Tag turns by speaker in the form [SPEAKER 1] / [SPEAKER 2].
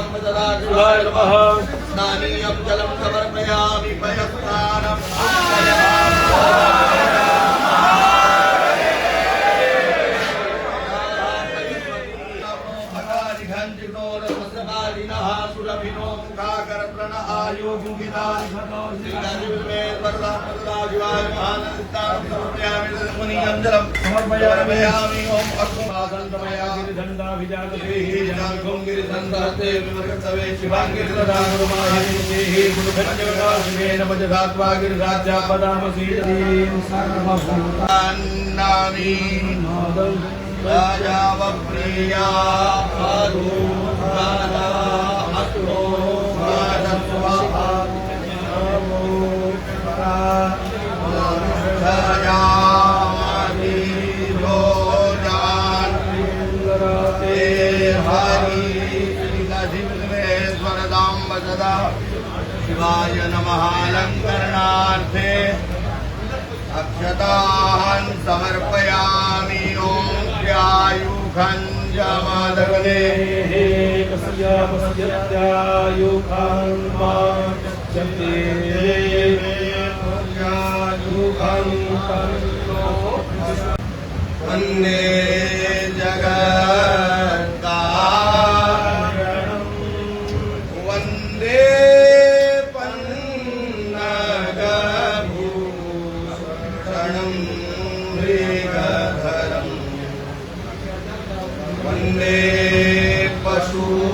[SPEAKER 1] शिवाय नमः।
[SPEAKER 2] स्नानीयं जलं समर्पयामि पयस्नानं राजावप्रिया आदुराना अतो मानस्वाहा नमो राजामि रोजान ते हरि लधिमेश्वरदां वददा शिवाय नमः अलङ्करणार्थे अक्षतान् समर्पयामि ॐ ध्यायुखञ्जमादगले वन्दे जगत्कारणं वन्दे पन्नगभूषणं मृगधरं वन्दे पशु